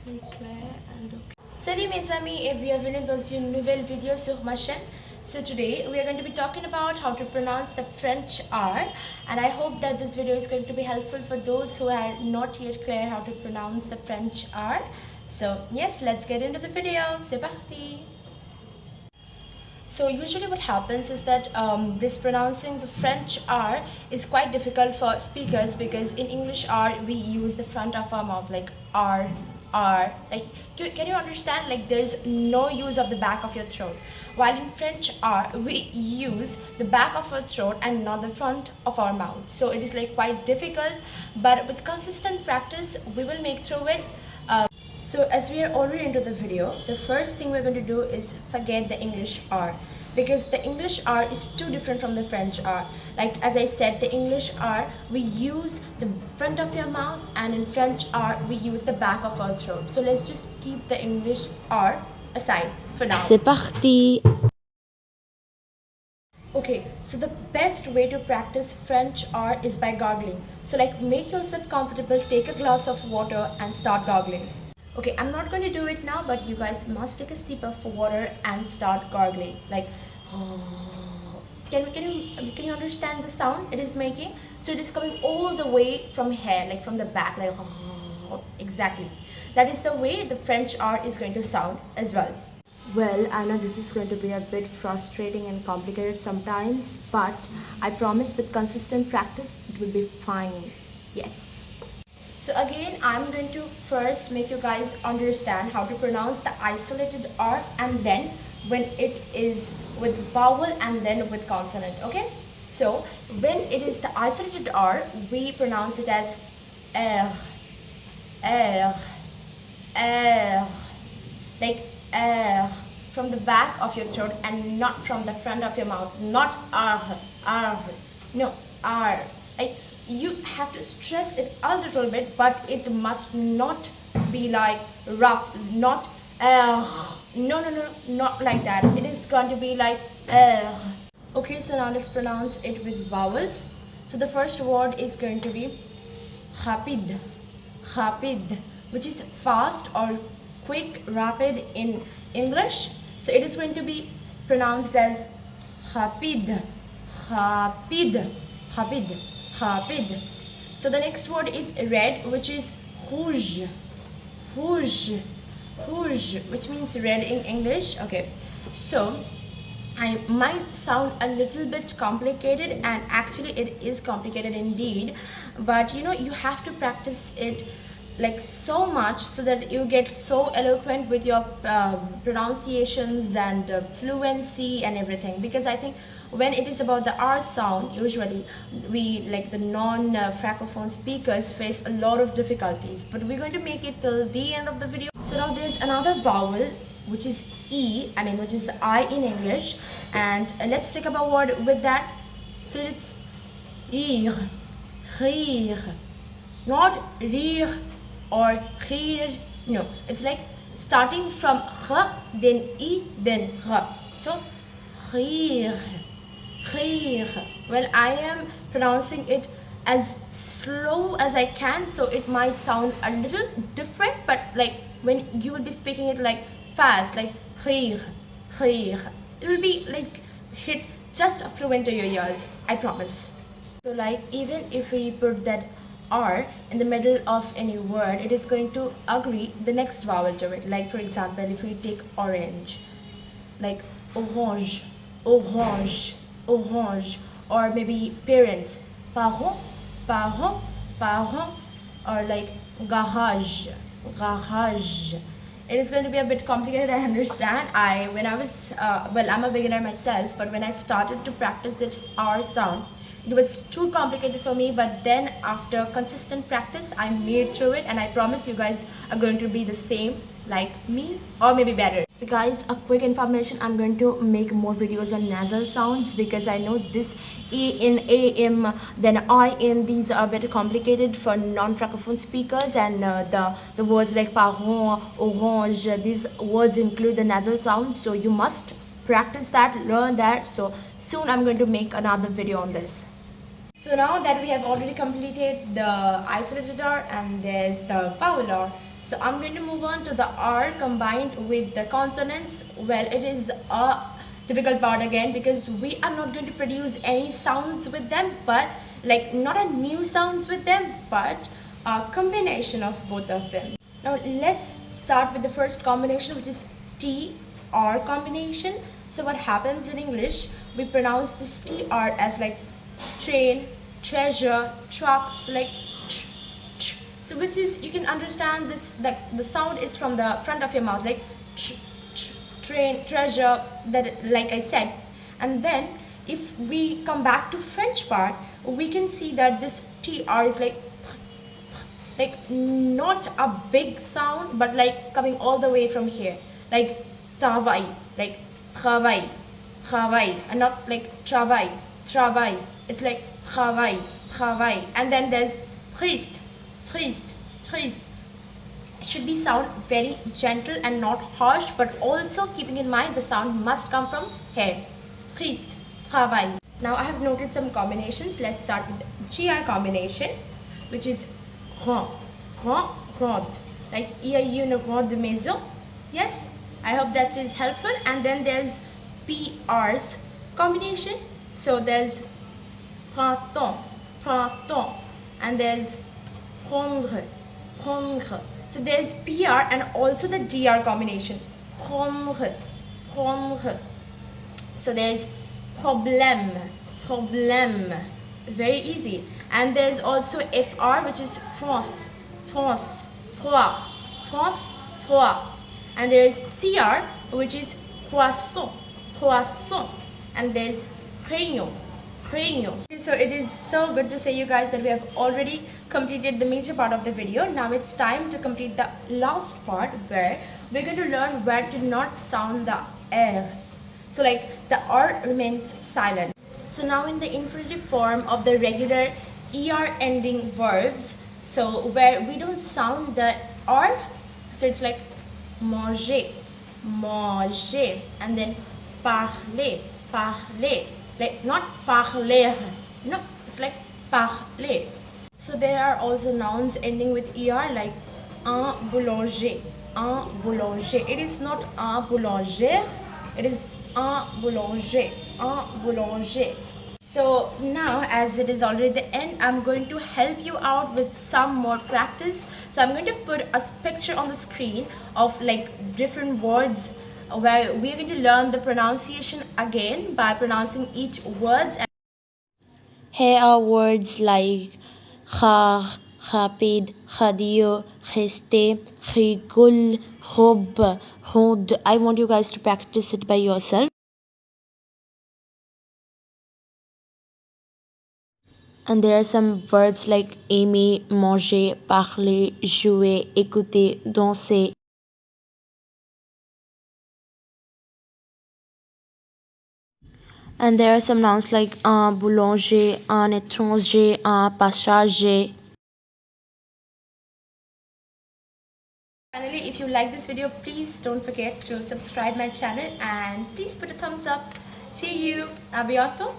Claire and okay. Salut mes amis et bienvenue dans une nouvelle vidéo sur ma chaîne. So today we are going to be talking about how to pronounce the French R, and I hope that this video is going to be helpful for those who are not yet clear how to pronounce the French R. So yes, let's get into the video. C'est parti! So usually what happens is that this pronouncing the French R is quite difficult for speakers, because in English R we use the front of our mouth, like R, R. Like, can you understand? Like, there's no use of the back of your throat. While in French R we use the back of our throat and not the front of our mouth. So it is like quite difficult, but with consistent practice we will make through it. So as we are already into the video, the first thing we're going to do is forget the English R, because the English R is too different from the French R. Like as I said, the English R, we use the front of your mouth, and in French R, we use the back of our throat. So let's just keep the English R aside for now. C'est parti! Okay, so the best way to practice French R is by gargling. So like, make yourself comfortable, take a glass of water and start gargling. Okay, I'm not going to do it now, but you guys must take a sip of water and start gargling. Like, can you understand the sound it is making? So it is coming all the way from here, like from the back, like exactly. That is the way the French R is going to sound as well. Well, I know this is going to be a bit frustrating and complicated sometimes, but I promise with consistent practice it will be fine. Yes. So again, I'm going to first make you guys understand how to pronounce the isolated R, and then when it is with vowel and then with consonant, okay? So when it is the isolated R, we pronounce it as R, R, R, like R, from the back of your throat and not from the front of your mouth. Not R, R, no, R. Like, you have to stress it a little bit, but it must not be like rough, not no, not like that. It is going to be like okay, so now let's pronounce it with vowels. So the first word is going to be rapid, rapid, which is fast or quick, rapid in English. So it is going to be pronounced as rapid, rapid, rapid, rapid. So the next word is red, which is rouge, rouge, rouge, which means red in English. Okay, so I might sound a little bit complicated, and actually it is complicated indeed, but you know, you have to practice it like so much so that you get so eloquent with your pronunciations and fluency and everything. Because I think when it is about the R sound, usually we, like the non-francophone speakers, face a lot of difficulties, but we're going to make it till the end of the video. So now there's another vowel, which is E, which is I in English, and let's take up a word with that. So it's rire, rire, not rire or rire, no, it's like starting from R, then E, then R. So rire, rire. Well, I am pronouncing it as slow as I can, so it might sound a little different, but like when you will be speaking it like fast, like rire, rire, it will be like hit just fluent to your ears, I promise. So like, even if we put that R in the middle of any word, it is going to agree the next vowel to it. Like for example, if we take orange, like orange, orange, orange, or maybe parents, parents, parents, parents, or like garage, garage. It is going to be a bit complicated, I understand. When I was well, I'm a beginner myself, but when I started to practice this R sound, it was too complicated for me, but then after consistent practice I made through it, and I promise you guys are going to be the same like me, or maybe better. So guys, a quick information, I'm going to make more videos on nasal sounds, because I know this E in AM, then I in, these are a bit complicated for non-francophone speakers, and the words like parent, orange, these words include the nasal sound, so you must practice that, learn that. So soon I'm going to make another video on this. So now that we have already completed the isolated R and there's the vowel R, So I'm going to move on to the R combined with the consonants. Well, it is a difficult part again because we are not going to produce any sounds with them, but like not a new sounds with them, but a combination of both of them. Now let's start with the first combination, which is T-R combination. So what happens in English, we pronounce this T-R as like train, treasure, truck, so like so which is, you can understand this, like the sound is from the front of your mouth, like train, treasure, that like I said. And then if we come back to French part, we can see that this TR is like not a big sound, but like coming all the way from here, like travail, like travail, travail, and not like travail, travail. It's like travail, travail. And then there's triste, triste, triste. It should be sound very gentle and not harsh, but also keeping in mind the sound must come from here. Triste, travail. Now I have noted some combinations. Let's start with the GR combination, which is grand, grand, grand. Like il y a eu une grande maison. Yes, I hope that is helpful. And then there's PR's combination. So there's printemps, printemps, and there's prendre, prendre. So there's PR and also the DR combination. Prendre, prendre. So there's problème, problème. Very easy. And there's also FR, which is France, France, froid, France, froid. And there's CR, which is croissant, croissant. And there's crayon, crayon. So it is so good to say you guys that we have already completed the major part of the video. Now it's time to complete the last part, where we're going to learn where to not sound the R. So like the R remains silent. So now in the infinitive form of the regular ER ending verbs, so where we don't sound the R, so it's like manger, manger, and then parler, parler, like not parler, no, it's like parler. So there are also nouns ending with ER, like un boulanger, un boulanger. It is not un boulanger, it is un boulanger, un boulanger. So now, as it is already the end, I'm going to help you out with some more practice. So I'm going to put a picture on the screen of like different words where we're going to learn the pronunciation again by pronouncing each words. Here are words like khar, rapide, khadio, kheste, khigul, khob, khod. I want you guys to practice it by yourself. And there are some verbs like aimer, manger, parler, jouer, écouter, danser. And there are some nouns like un boulanger, un étranger, un passager. Finally, if you like this video, please don't forget to subscribe my channel and please put a thumbs up. See you. À bientôt.